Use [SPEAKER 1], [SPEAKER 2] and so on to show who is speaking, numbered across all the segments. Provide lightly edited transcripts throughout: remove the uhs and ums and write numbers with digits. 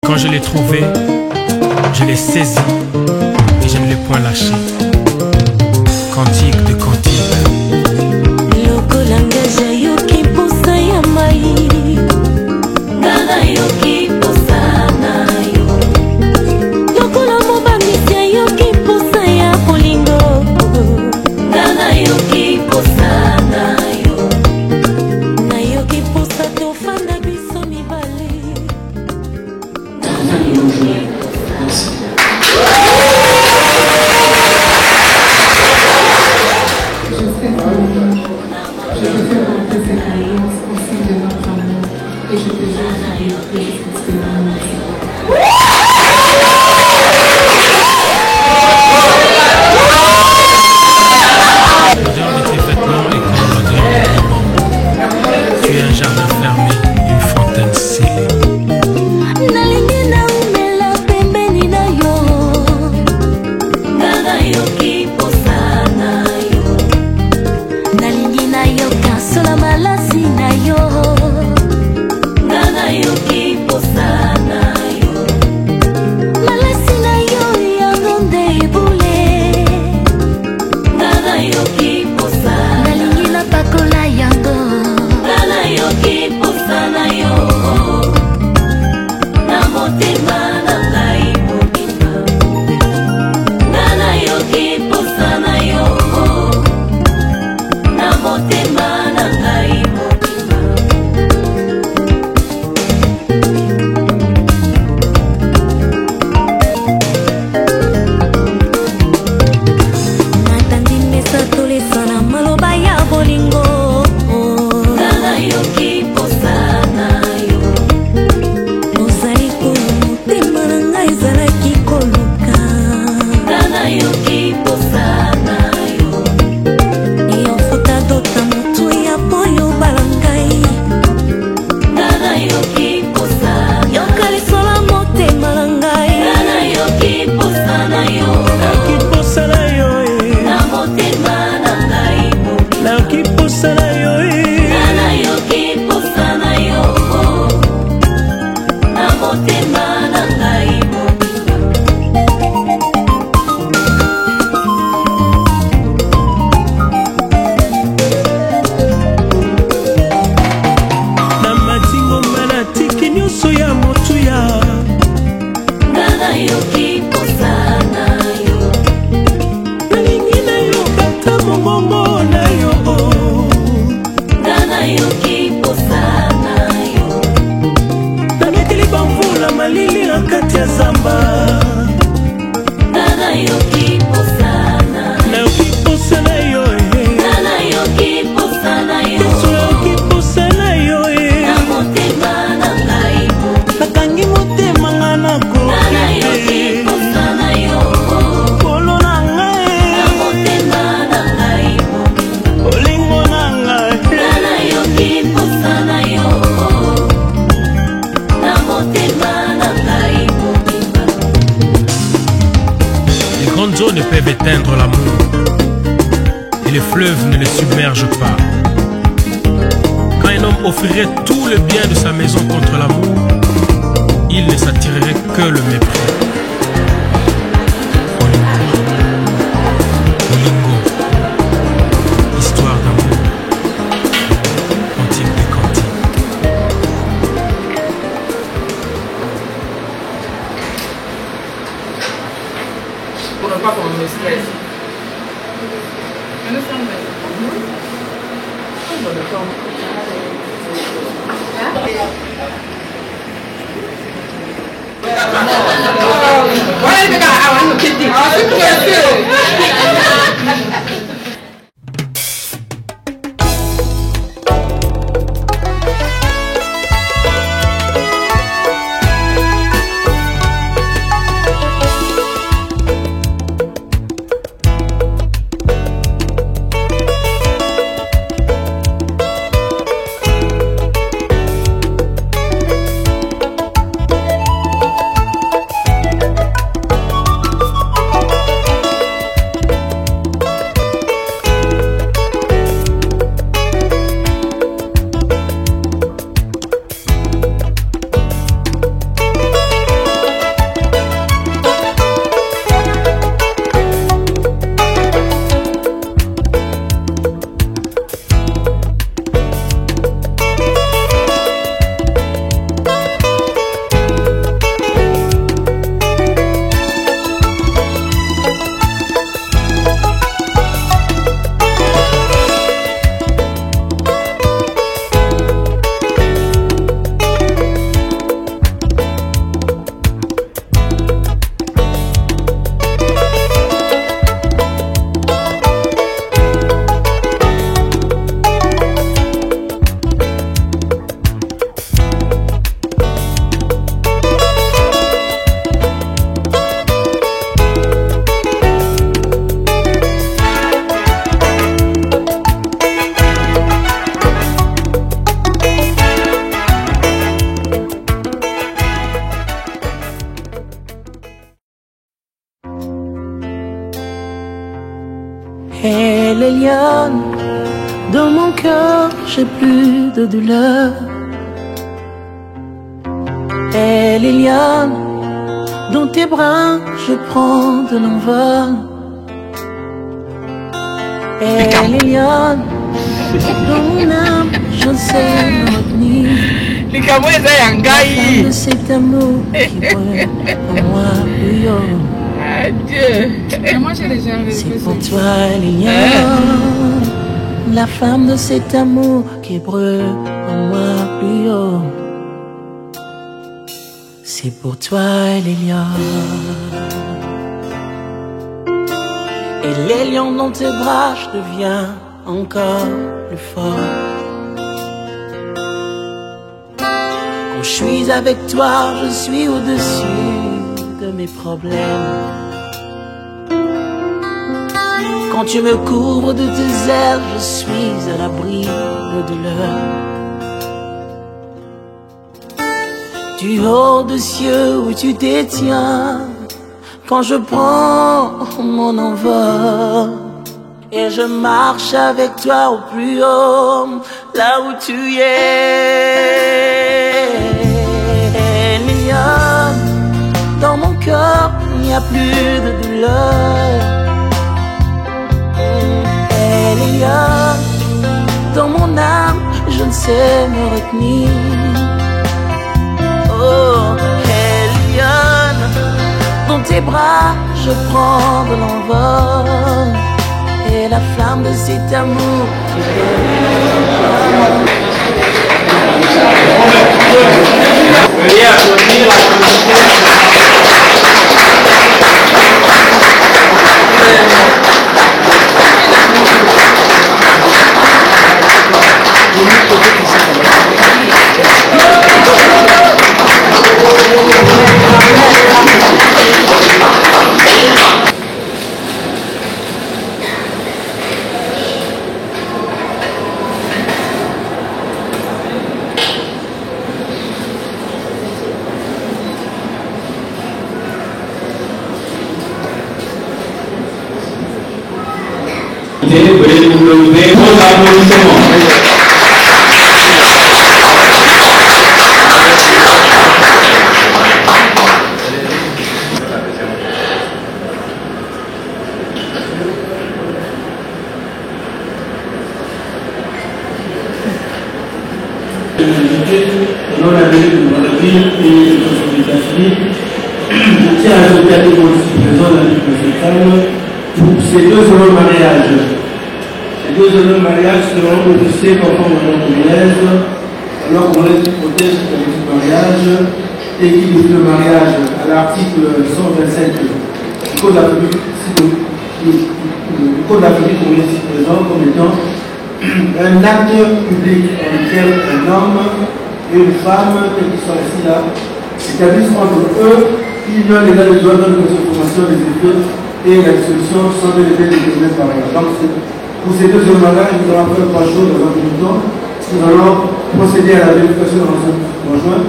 [SPEAKER 1] Quand je l'ai trouvé, je l'ai saisi et je ne l'ai point lâché. Cantique de cantique.
[SPEAKER 2] Lokolanga yoki posa ya mai, ngana yoki posa na yo. Lokola mobambisi yoki posa ya bolingo, ngana yoki posa na yo. Na yoki posa tofanda biso mibale, ngana yoki posa.
[SPEAKER 3] Je te fais remonter cette alliance au sein de notre amour et je te jure de dire que je suis
[SPEAKER 1] L'odeur de tes vêtements est comme l'odeur du limon. Tu es un jardin fermé, une fontaine scellée.
[SPEAKER 2] Nalingi na umela pembeni na yo, ngana yoki posa na yo. Nalingi na yo kasola malasi na yo, ngana yoki posa na yo. Malasi na yo yango nde ebule, ngana yoki posa. Nalingi na pakola yango, ngana yoki posa na yo. Na motema na ngai mobimba, ngana yoki posa na yo. Na motema na ngai mobimba. Natandi mesa tolesa na maloba ya bolingo, ngana yoki posa na yo. Ozali koyo motema na ngai ezalaki koluka, ngana yoki posa na yo. Yofuta dota motu ya poyo bala ngai, ngana yoki posa. Yoka lisola motema na ngai, ngana yoki posa na yo.
[SPEAKER 1] Nayoki posa na yo,
[SPEAKER 2] Na motema na ngai mobimba,
[SPEAKER 1] nayoki posa na yo,
[SPEAKER 2] ngana yoki posa na yo. Na motema na ngai mobimba.
[SPEAKER 1] na matingo manatiki nyonso ya motuya.
[SPEAKER 2] Ngana yoki posa na yo.
[SPEAKER 1] Nalingi nayokata mongongo na yo,
[SPEAKER 2] Ngana yoki posa na yo.
[SPEAKER 1] nameteli bamvula malili na kati ya zamba.
[SPEAKER 2] Ngana yoki posa na yo.
[SPEAKER 1] Nayoki posa na yo,
[SPEAKER 2] Ngana yoki posa na yo.
[SPEAKER 1] Yesu nayoki posa na yo,
[SPEAKER 2] Na motema na ngai mobimba,
[SPEAKER 1] nakangi motema nga
[SPEAKER 2] ngana yoki
[SPEAKER 1] nakoki
[SPEAKER 2] posa na yo.
[SPEAKER 1] kolo na ngai,
[SPEAKER 2] Na motema na ngai mobimba,
[SPEAKER 1] olingo na ngai.
[SPEAKER 2] ngana yoki posa na yo. Na motema na ngai mobimba.
[SPEAKER 1] Les grandes eaux ne peuvent éteindre l'amour et les fleuves ne le submergent pas. Quand un homme offrirait tout le bien de sa maison contre l'amour, il ne s'attirerait que le mépris. Olingo, histoire d'amour, cantique des cantiques.
[SPEAKER 4] Pour ne pas qu'on me stresse.
[SPEAKER 5] Et les lianes, dans mon cœur, j'ai plus de douleur. Et les lianes, dans tes bras, je prends de l'envol. Et les lianes, dans mon âme, je ne sais me retenir. La flamme de cet amour qui brûle en moi plus haut. C'est pour toi, Liliane, la flamme de cet amour qui brûle en moi plus haut. C'est pour toi, Liliane. Et les lions dans tes bras, je deviens encore plus fort. Quand je suis avec toi, je suis au-dessus de mes problèmes. Quand tu me couvres de tes ailes, je suis à l'abri de douleur. Du haut des cieux où tu détiens, quand je prends mon envol et je marche avec toi au plus haut, là où tu es. Mignonne, dans mon cœur, il n'y a plus de douleur. Eliane, dans mon âme, je ne sais me retenir. Oh, Eliane, dans tes bras, je prends de l'envol. Et la flamme de cet amour qui
[SPEAKER 6] veuillez vous lever vos applaudissements. Au nom de la ville de Brazzaville et de la société d'Afrique, je tiens à ajouter à tous ici présents dans la ville de cette femme pour ces deux heureux mariages. Ces deux heureux mariages seront officiés conforme au nom de l'Église, alors qu'on laisse l'hypothèse du mariage et qui dit le mariage à l'article 125 du Code d'Afrique qu'on est ici présent comme étant un acte public dans lequel un homme et une femme, qui sont assis là, s'établissent entre eux, union légale de droit de transformation des effets et la dissolution sans élever les domaines par ailleurs. Donc, pour ces deux mariages, nous allons faire trois choses dans un premier temps. Nous allons procéder à la vérification de l'ensemble conjoint.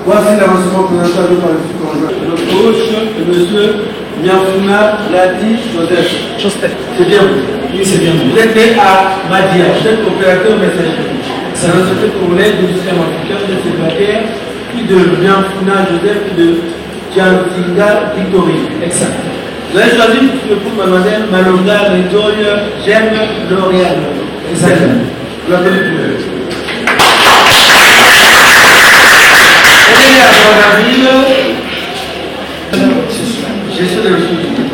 [SPEAKER 6] Voici l'avancement présenté par le futur conjoint. De notre gauche, le monsieur Mianfuna Ladi Joseph. C'est bien. Oui, c'est bien. Vous êtes né à Madia, vous êtes opérateur messagerie. C'est un société congolaise du système africain de célibataire, puis de Mianfuna Joseph, puis de Tiantinga Victory. Exact. Vous avez choisi pour mademoiselle Malonga Redoy J'aime L'Oréal. Exactement. Vous l'appelez plus. Elle est à Brazzaville. Gestion des ressources humaines.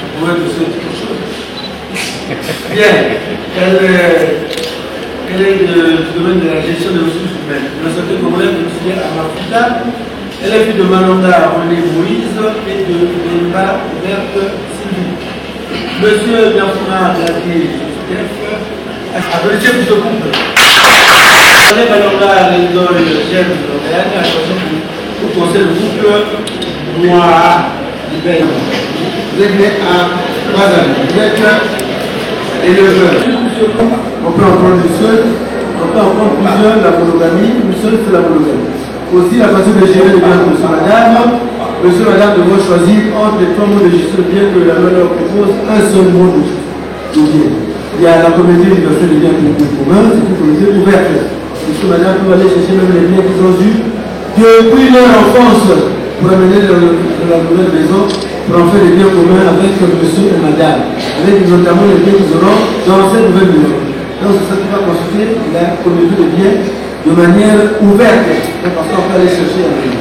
[SPEAKER 6] Vous pouvez vous souhaiter quelque chose. Bien. Elle est du domaine de la gestion des ressources humaines. La société congolaise de M. Amafuta. Elle est fille de Malonga René Moïse et de Bemba Berthe Sylvie. Monsieur Bianfuna Gladier Joseph, appelez-vous ce couple. Malonga Redoy J'aime L'Oréal a choisi pour conseiller le couple Noir Libère. Vous êtes né à Brazzaville. Vous êtes éleveur. On peut en prendre une seule, on peut en prendre plusieurs, la monogamie, une seule c'est la monogamie. Aussi la façon de gérer les biens de madame, monsieur, madame devront choisir entre les trois mots de justice, bien que la loi leur propose un seul mot de justice. Il y a la communauté universelle des biens communs, c'est une communauté ouverte. Monsieur, madame peuvent aller chercher même les biens qu'ils ont eus depuis leur enfance pour amener dans la nouvelle maison, pour en faire des biens communs avec monsieur et madame, avec notamment les biens qu'ils auront dans cette nouvelle maison. Donc c'est ça qui va constituer la communauté de biens de manière ouverte, parce qu'on peut aller chercher la maison.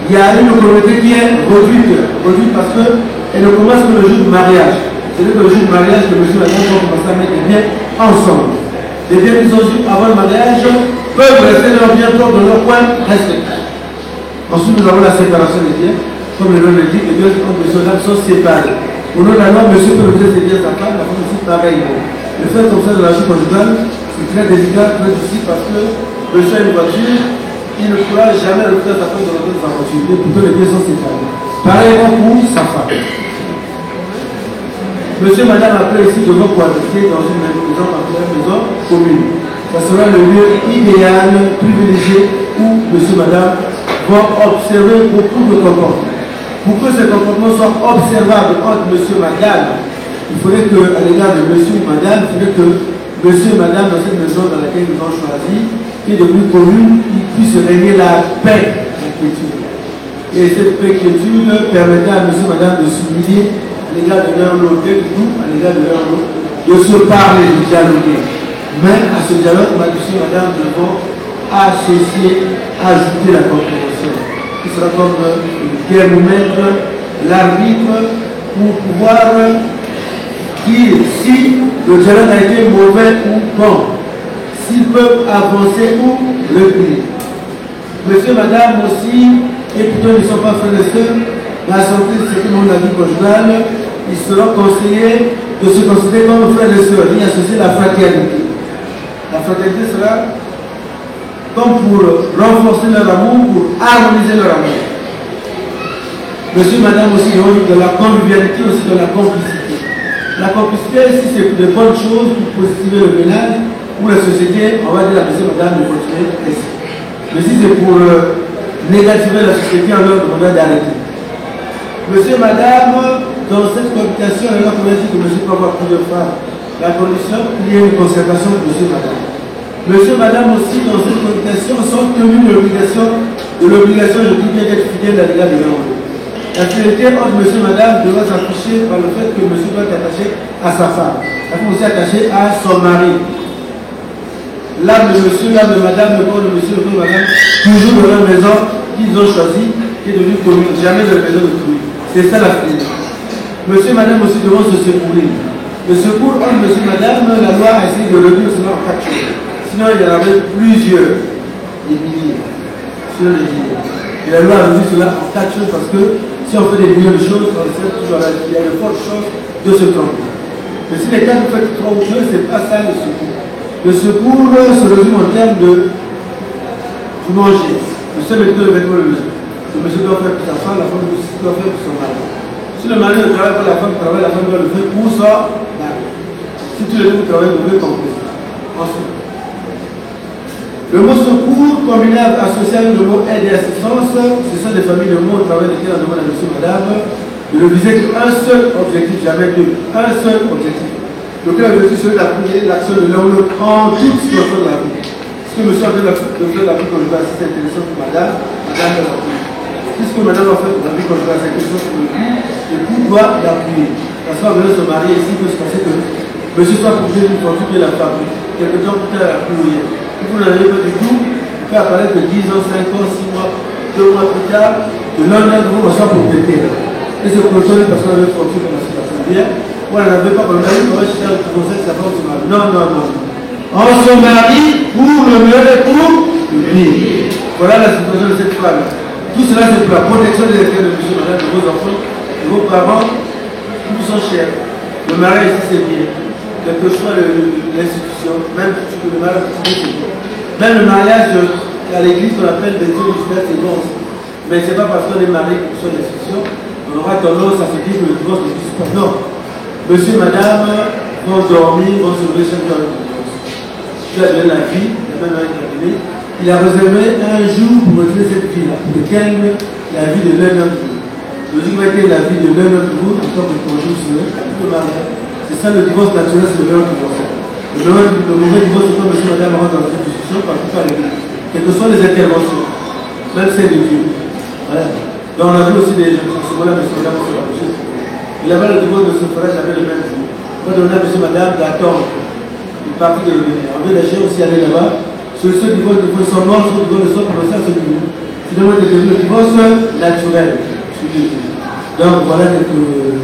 [SPEAKER 6] Il y a une communauté qui est réduite parce qu'elle ne commence que le jour du mariage. C'est-à-dire que le jour du mariage, le monsieur et madame vont commencer à mettre des biens ensemble. Les biens qu'ils ont eu avant le mariage peuvent rester leurs biens propres dans leur coin respectif. Ensuite, nous avons la séparation des biens. Comme le nom le dit, les biens entre monsieur et madame sont séparés. Au nom de la loi, monsieur peut refuser ses biens à sa femme, la femme aussi pareil. Le fait comme ça de la vie conjugale, c'est très délicat, très difficile parce que monsieur a une voiture, il ne pourra jamais refuser sa femme dans sa voiture, plutôt les biens sont séparés. Pareillement pour sa femme. Monsieur et madame après ici devront cohabiter dans une maison particulière, maison commune. Ça sera le lieu idéal, privilégié, où monsieur et madame vont observer beaucoup de comportements. Pour que ces comportements soient observables entre monsieur et madame, il faudrait que, à l'égard de monsieur ou madame, il faudrait que monsieur et madame, dans cette maison dans laquelle ils ont choisi, qui est devenue commune, il puisse régner la paix, la quiétude. Et cette paix quiétude permettra à monsieur et madame de s'humilier à l'égard de l'un l'autre, à l'égard de l'un l'autre, de se parler, de dialoguer. Mais à ce dialogue, monsieur et madame devront associer, ajouter la compréhension. Ce sera comme le thermomètre, l'arbitre, pour pouvoir dire si le dialogue a été mauvais ou bon, s'ils peuvent avancer ou reculer. Monsieur et madame aussi, et plutôt ils ne sont pas frères et sœurs, dans la santé de ce que l'on a vie conjugale, ils seront conseillés de se considérer comme frères et sœurs et associer la fraternité. La fraternité sera comme pour renforcer leur amour, pour harmoniser leur amour. Monsieur et madame aussi ont eu de la convivialité, aussi de la complicité. La complicité, si c'est pour de bonnes choses, pour positiver le ménage ou la société, on va dire à monsieur et madame de continuer ainsi. Mais si c'est pour négativer la société, on leur demande d'arrêter. Monsieur et madame, dans cette cohabitation, on a dit que monsieur peut avoir plusieurs femmes. La condition, il y a une conservation de monsieur et madame. Monsieur et madame aussi, dans cette cohabitation, sont tenus de l'obligation, je dis bien d'être fidèle à l'égard de l'un. La fidélité entre monsieur et madame devra s'afficher par le fait que monsieur doit être attaché à sa femme. La femme aussi attachée à son mari. L'âme de monsieur, l'âme de madame, le corps de monsieur, le corps de madame, toujours dans leur maison qu'ils ont choisi, qui est devenue commune, jamais de la maison de tout. C'est ça la fidélité. Monsieur et madame aussi devront se secourir. Le secours entre monsieur et madame, la loi a essayé de réduire cela en 4 choses. Sinon, il y en avait plusieurs, des milliers, sur les milliers. Et la loi a réduit cela en 4 choses parce que si on fait des millions de choses, on sait toujours il y a de fortes chances de se tromper. Mais si les cas vous faites 3 ou 2, ce n'est pas ça le secours. Le secours se résume en termes de manger. Le seul méthode de vêtements le même. Le monsieur doit faire pour sa femme, la femme aussi doit faire pour son mari. Si le mari ne travaille pas, la femme travaille, la femme doit le faire pour son mari. Si tous les deux travaillent, vous devez comprendre. Ensuite, le mot secours, combiné associé avec le mot aide et assistance, ce sont des familles de mots au travail desquelles on demande à monsieur et madame de ne viser qu'un seul objectif, jamais deux. Un seul objectif. Lequel objectif serait d'appuyer l'action de l'un ou l'autre en toute situation de la vie. Ce que monsieur a fait de la vie conjugale, c'est intéressant pour madame, madame doit l'appuyer. Puisque madame a fait de la vie conjugale, c'est intéressant pour l'époux doit l'appuyer. Parce qu'on veut se marier ici, il peut se passer que monsieur soit obligé d'une fortune de la femme. Quelque temps plus tard, la plus. Si vous n'avez pas du tout, il peut apparaître que 10 ans, 5 ans, 6 mois, 2 mois plus tard, que l'un d'entre vous soit propriétaire. Et c'est pour ça que parce qu'on avait fortune comme ça se bien. Ou on n'avait pas comme ça, on va chercher un conseil que sa femme se marie. Non, non, non. On se marie pour le mieux et pour le pire. Voilà la situation de cette femme. Tout cela, c'est pour la protection des intérêts de monsieur, madame, de vos enfants, de vos parents, tous sont chers. Le mariage ici, c'est bien. Quelle que soit l'institution, même si le mariage, c'est bien. Même le mariage à l'église qu'on appelle des eaux du c'est bon. Mais ce n'est pas parce qu'on est marié que soit l'institution, on aura tendance à se dire que le divorce n'existe pas. Non. Monsieur et madame vont dormir, vont se lever chaque jour avec le divorce. Tu as donné la vie, la même avec la vie. Il a réservé un jour pour retirer cette vie-là, pour lequel la vie de l'un d'entre vous. Logiquement, la vie de l'un d'entre vous, en tant que conjoint, c'est ça le divorce naturel, c'est le meilleur divorce. Le mauvais divorce, c'est quand monsieur et madame rentrent dans une discussion, par tout à l'église. Quelles que soient les interventions, même celles de Dieu. Voilà. Donc on a vu aussi des gens qui sont là, monsieur et madame, c'est la même chose. Et là-bas, le divorce ne se fera jamais le même jour. Quand on a monsieur et madame d'attendre une partie de revenir. On veut les gens aussi aller là-bas. Ceux divorce sont morts, ceux divorce sont commencés à se vivre. C'est le divorce naturel. Donc voilà quelques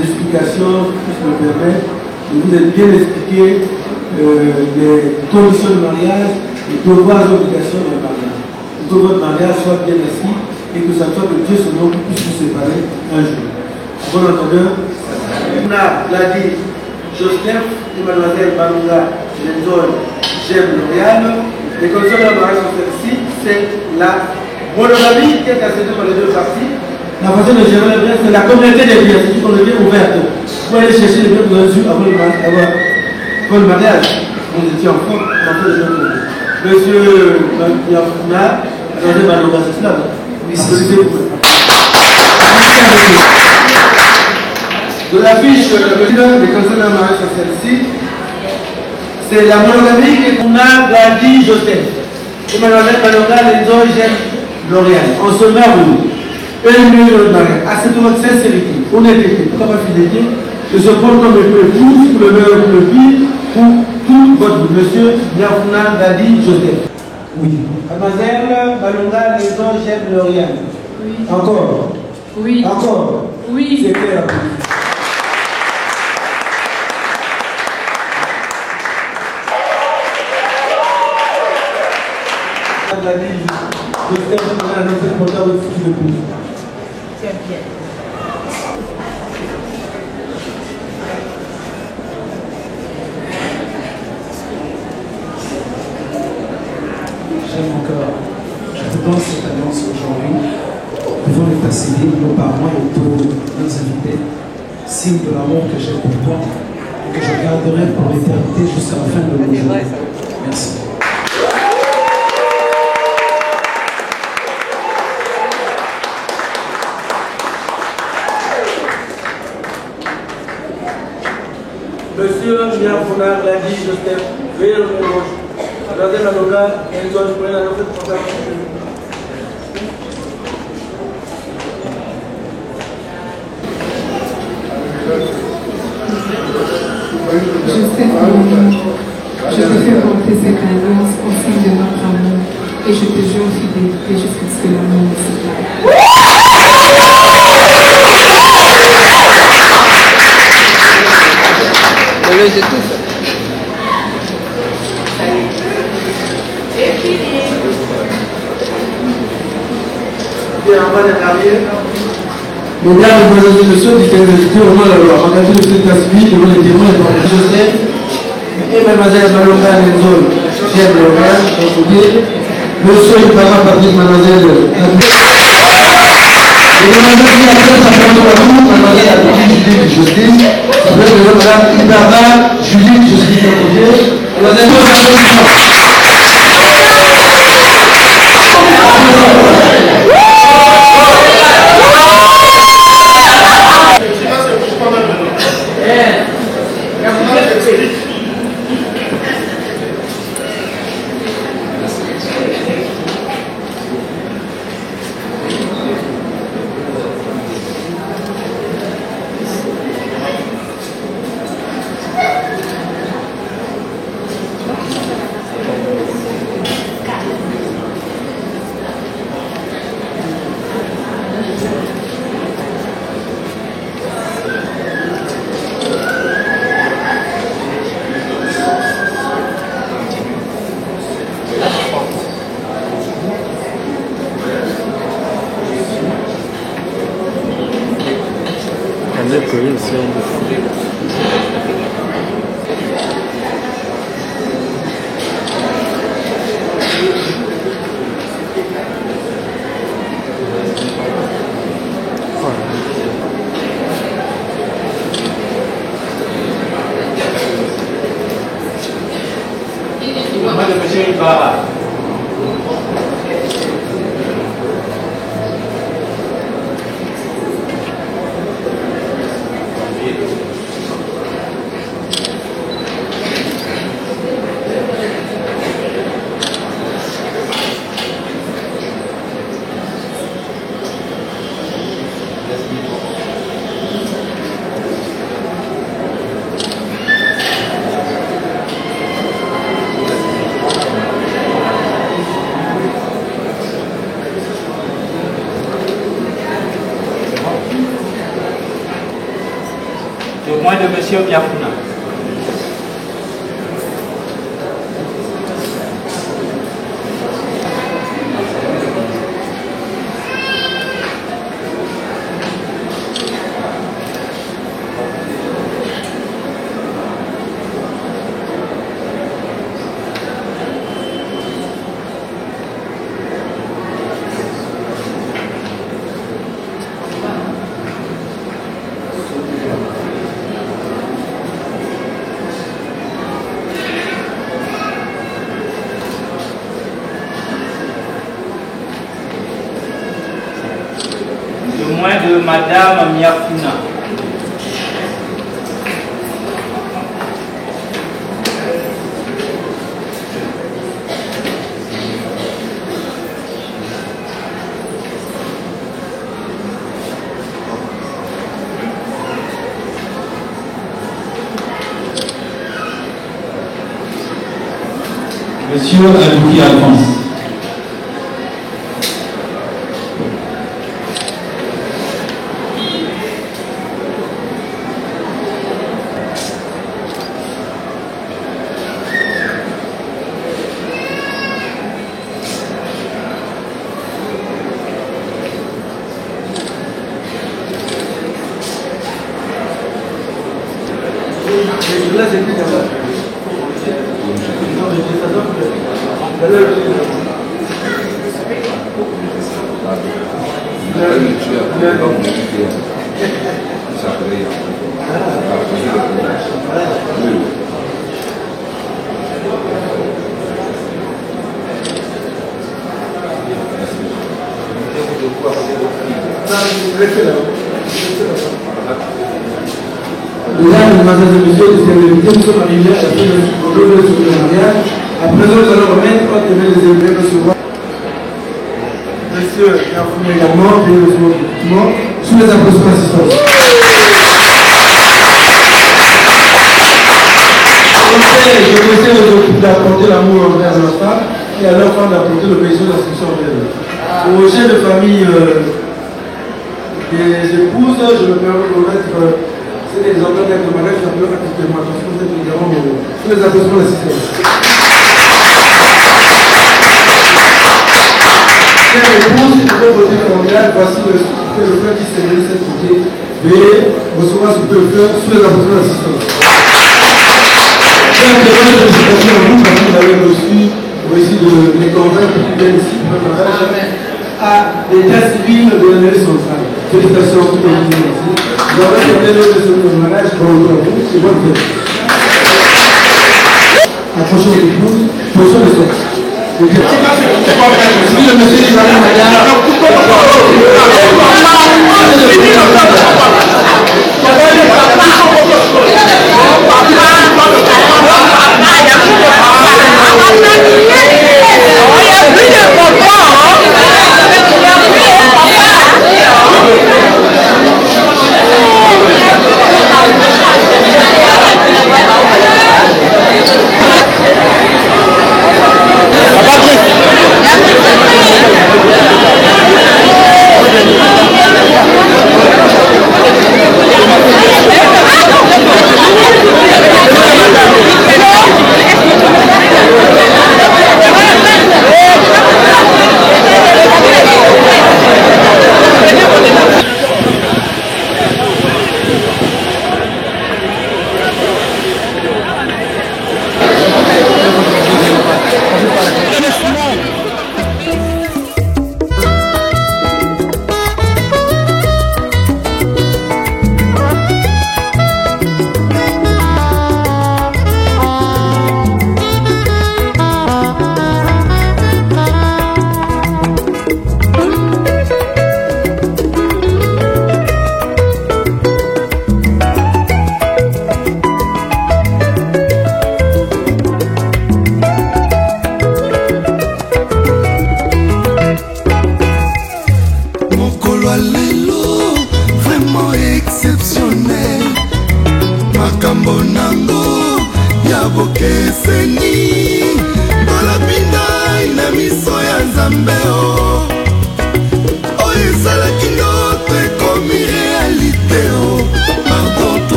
[SPEAKER 6] explications, si je me permets. Je vous ai bien expliqué les conditions de mariage, les devoirs et obligations de mariage. Pour que votre mariage soit bien assis et que ça soit que Dieu son nom puisse vous séparer un jour. Bon entendeur, on l'a dit, Joseph et mademoiselle Balunga, j'aime L'Oréal. Les conditions de mariage sont celles-ci, c'est la monogamie qui est acceptée par les deux parties. La façon de gérer les biens, c'est la communauté des biens, c'est-à-dire qu'on devient ouverte. Vous allez chercher les biens que vous avez vus avant le mariage. Vous étiez enfant, l'enfant de notre vie. Monsieur Yafuna, José Balonga, c'est cela. Oui, c'est ce que vous. De la fiche, les conditions d'un mariage sur celle-ci, c'est la monogamie qu'on a grandi Joseph. Et mademoiselle Balonga, les gens j'aime L'Oréal. On se marie. Et le mieux de mariage. Acceptez votre sincérité, honnêteté, pourquoi pas fidélité, de se prendre comme épouse pour le meilleur pour le pire, pour tout votre vie. Monsieur Yafuna Dadi Joseph. Oui. Mademoiselle Balonga, les gens j'aime L'Oréal. Oui. Encore.
[SPEAKER 3] Oui.
[SPEAKER 6] Encore.
[SPEAKER 3] Oui.
[SPEAKER 6] C'est clair.
[SPEAKER 7] J'aime encore. Je vous donne cette annonce aujourd'hui. Nous pouvons les passer nos parents et tous nos invités. Signe de l'amour que j'ai pour toi et que je garderai pour l'éternité jusqu'à la fin de nos jours. Merci.
[SPEAKER 6] Monsieur Yafuna Dadi Joseph, veuillez le mélange. Mademoiselle Balonga, elles doivent jouer la nouvelle programmation.
[SPEAKER 3] Je te fais porter cette alliance au sein de notre amour et je te jure fidélité jusqu'à ce que l'amour nous sépare.
[SPEAKER 4] C'est tout ça.
[SPEAKER 6] Mesdames et messieurs, distingués au nom de la loi, engagés de cette classe devant les témoins et Joseph et mademoiselle Balonga Nenzol, chef de l'Oréal, monsieur le parent Patrick, mademoiselle et mademoiselle qui a fait sa femme de l'amour, mademoiselle Judith Justine, madame Ibarra Judith Justine, mademoiselle
[SPEAKER 8] Témoin de Monsieur Biafuna. De Madame Miafuna.
[SPEAKER 9] Monsieur Alouki Alphonse.
[SPEAKER 6] Mesdames et messieurs, c'est le 8e mariage après le mariage. À présent, nous allons remettre quand les élèves recevoir. Monsieur Yafouna également, et le second sous les applaudissements d'assistance. Je vous essaie d'apporter l'amour envers leur femme et à leur femme d'apporter le plaisir d'instruction envers eux. Au chef de famille des épouses, je me permets de remettre. C'est des organes de mariage, ça peut être pratiquement parce que vous êtes évidemment tous les applaudissements d'assistance. Chers épouses, si vous pouvez voter familial, voici le frère qui s'est venu cette côté. Veuillez recevoir ce que peut faire sous les applaudissements d'assistance. Chers témoins de félicitations à vous parce que vous avez reçu pour essayer de les convaincre pour qu'ils viennent ici pour le mariage à l'état civil de l'année centrale. Félicitations à tous les ici. Vous avez terminé le mariage pour vous, c'est bonne fête. Accrochez les épouses, position de sexe. Si le monsieur dit madame,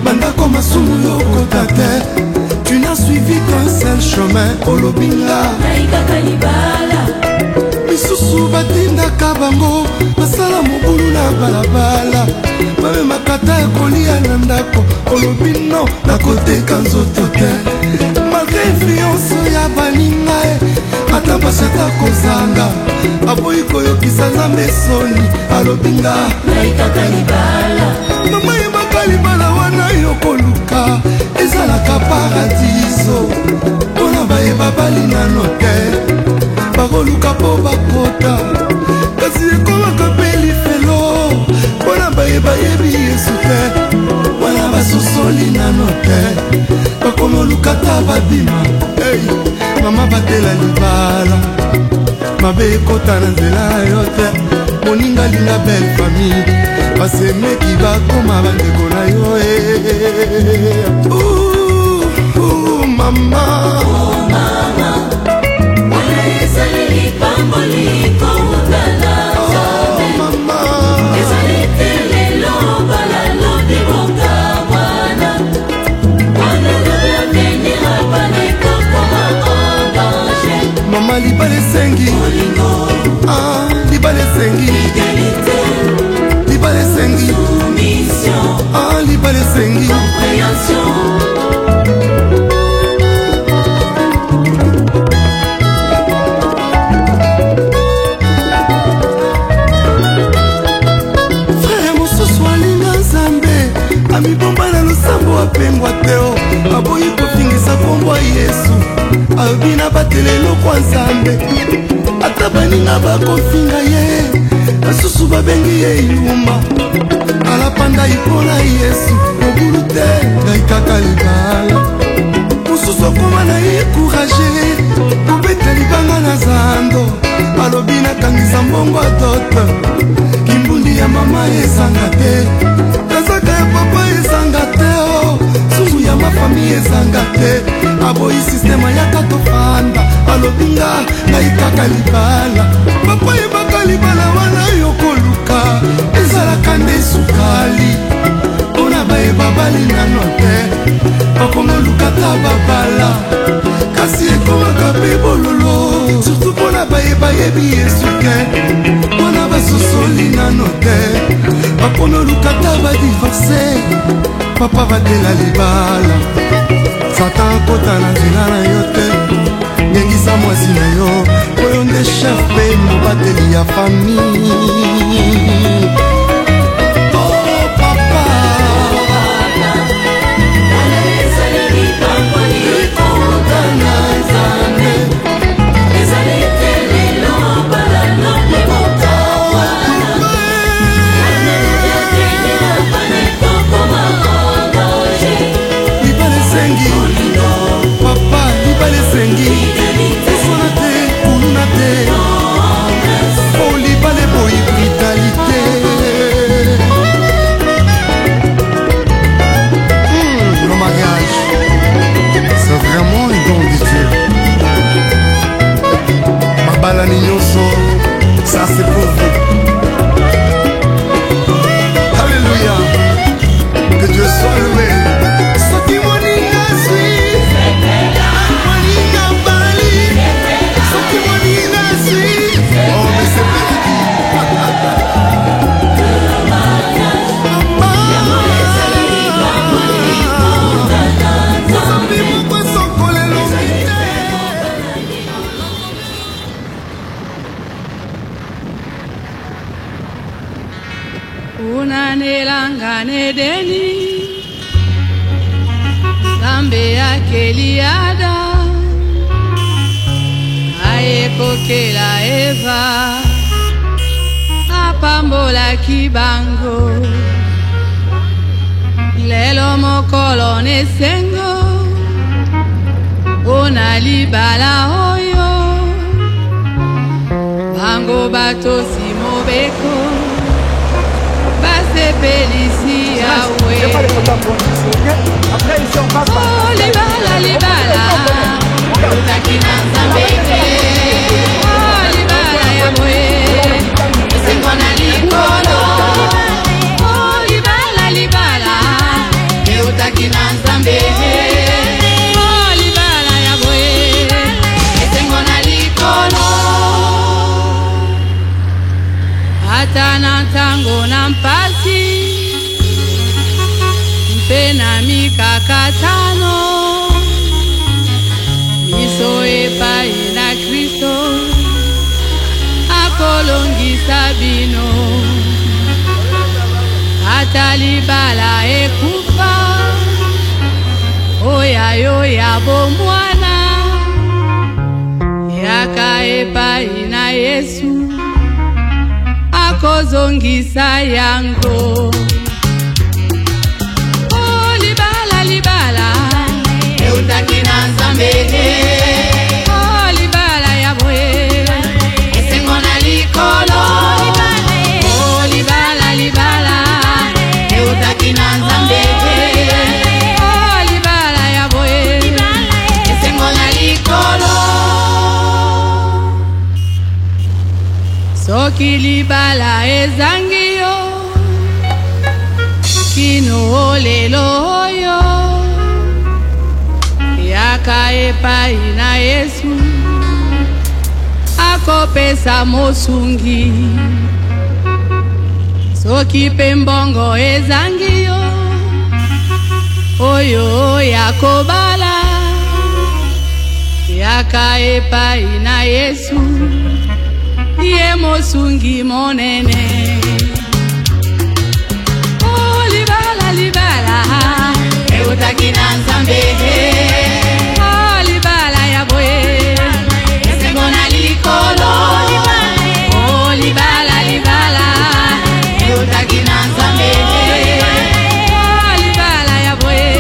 [SPEAKER 9] bandako masumu yokota te. Tu n'as suivi qu'un seul chemin, olobinga
[SPEAKER 2] naikaka libala.
[SPEAKER 9] misusu batindaka bango basala mobulu na balabala, bamemaka ya kolia na ndako, olobi no nakoteka nzoto te. Malgré influence ya baninga ata basata kozanga, aboyi koyokisa nzambe soni, alobinga
[SPEAKER 2] naikaka libala.
[SPEAKER 9] mama yebaka libala wana yokoluka ezalaka paradiso, mpona bayeba balinano te bakoluka mpo bakota, kasi ekomaka mpe lifelo mpona bayebayebi yesu te, wana basosoli nano te bakomoluka ta babima. Hey, mama batela libala mabe ekota na nzela yo te, moninga linga belle famille basemeki bakoma bandeko na yo. Mama mama libala esengi, libala esengi, libala esengi, libala esengi. Frère mosusu alinga nzambe amibomba na losambo apengwa teo, aboyi kofingisa kombo yesu, abina batelelo kwa nzambe, ata baninga bakofinga ye, basusu babengi ye yuma, alapanda ipona yesu, mobulu te ngai kaka libala. Mosusu akoma na ye kourage kobeta libanga na zando, alobi nakangisa mbongo adote, kimbundi ya mama ezanga te, kazaka ya papa ezanga te, sumu ya mafami ezanga te, aboyi sistema yaka tofanda, alobinga ngai kaka libala. Papa yebaka libala wana yokoluka ezalaka nde sukali, mpona bayeba balinano te bakomoluka ta babala, kasi ekomaka mpe bololo, surtout mpona bayebayebi yesu te, mpona basosoli nano te bakomoluka ta badivorce, papa batela libala. Satan akota na nzela na yo te, ngengisa mwasi na yo, oyo nde chef mpe mobateli ya famille. Ça c'est pour vous. Alléluia. Que Dieu soit loué. Oh mais c'est
[SPEAKER 10] unanelangane deni zambe ya keliada ayekokela eva apambola kibango lelo mokolo nesengo ona libala oyo bango batosi mobeko basepelisi yawe. Oh libala libala otaki na nzambeke, oh libala yawe esengo na likolo, oh libala libala sango na mpasi mpe na mikakatano miso epai na Kristo akolongisa bino ata libala ekufa oyayo ya bomwana yaka epai na Yesu akozongisa yango. Oh libala libala eutaki na Nzambe, oh libala ya boye esengo na likolo, oh libala libala eutaki na Nzambe, oh libala ya boye esengo na likolo. Soki libala ezangi yo kino lelo oyo yaka epai na Yesu akopesa mosungi. Soki pembongo ezangi yo oyo yakobala yaka epai na Yesu ye mosungi monene. Oh libala libala eutaki na Nzambe, oh libala ya boye esengo na likolo, oh libala libala eutaki na Nzambe, oh libala ya boye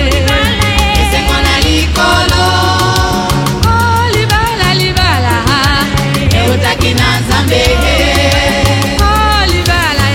[SPEAKER 10] esengo na likolo, oh libala libala eutaki na Nzambe, oh libala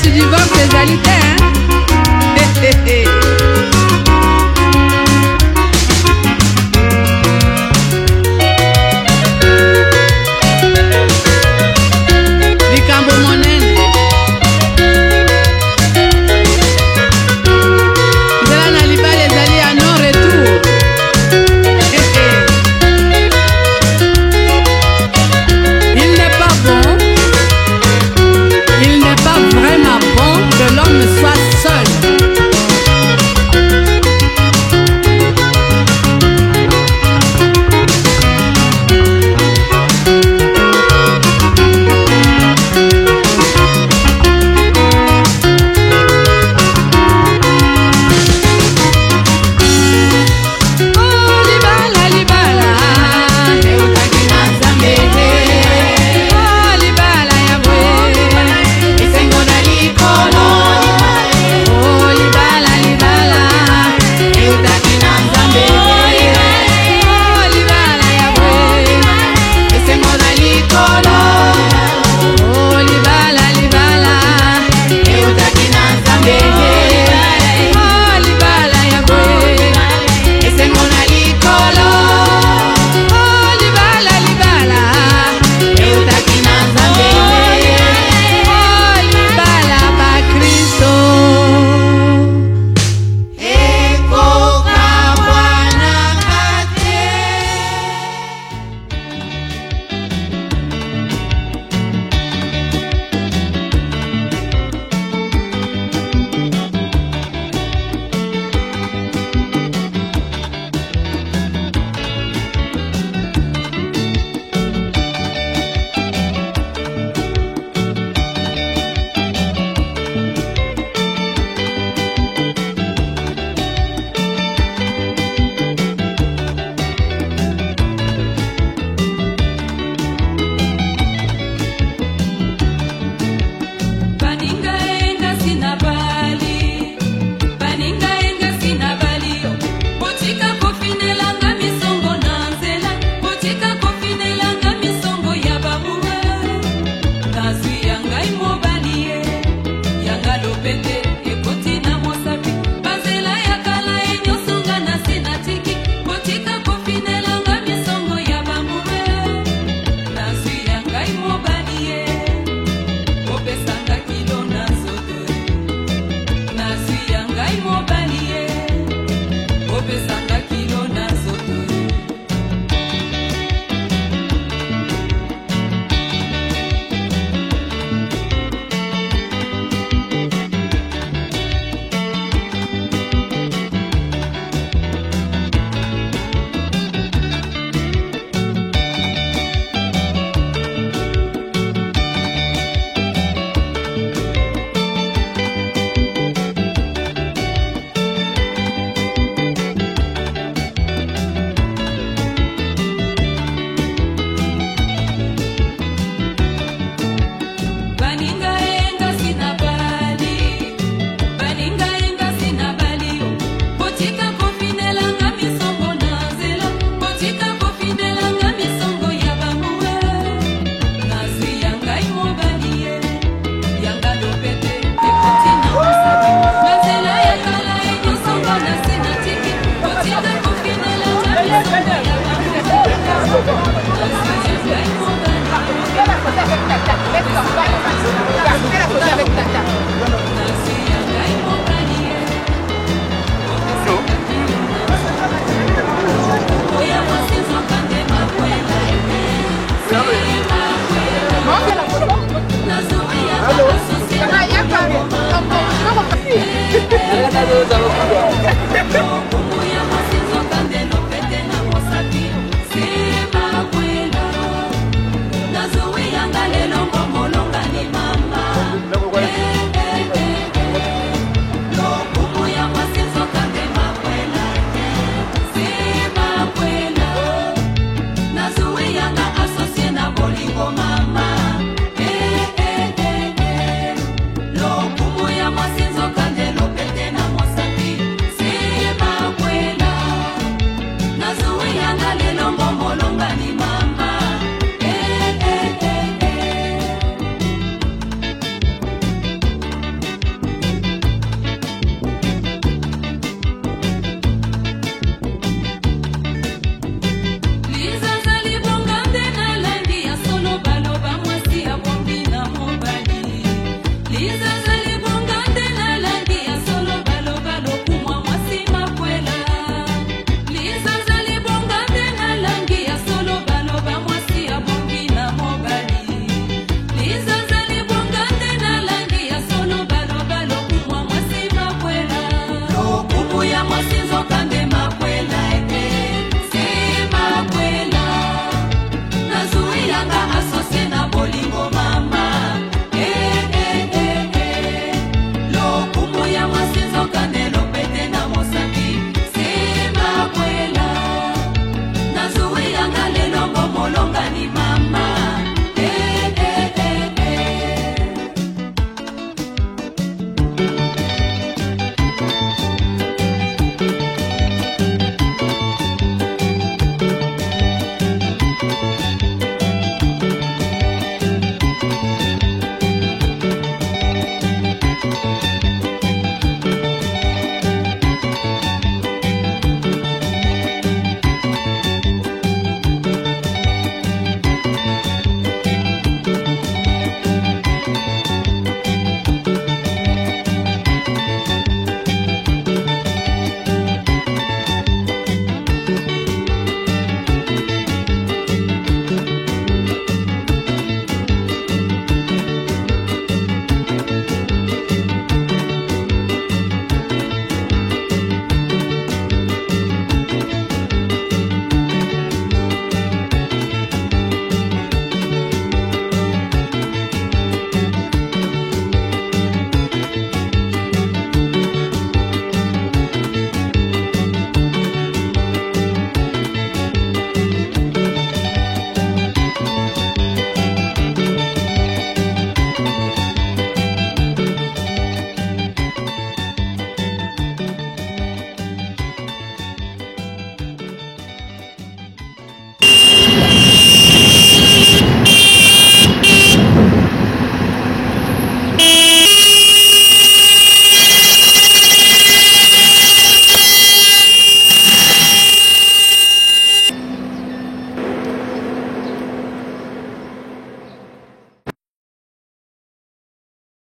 [SPEAKER 10] divorce ezali te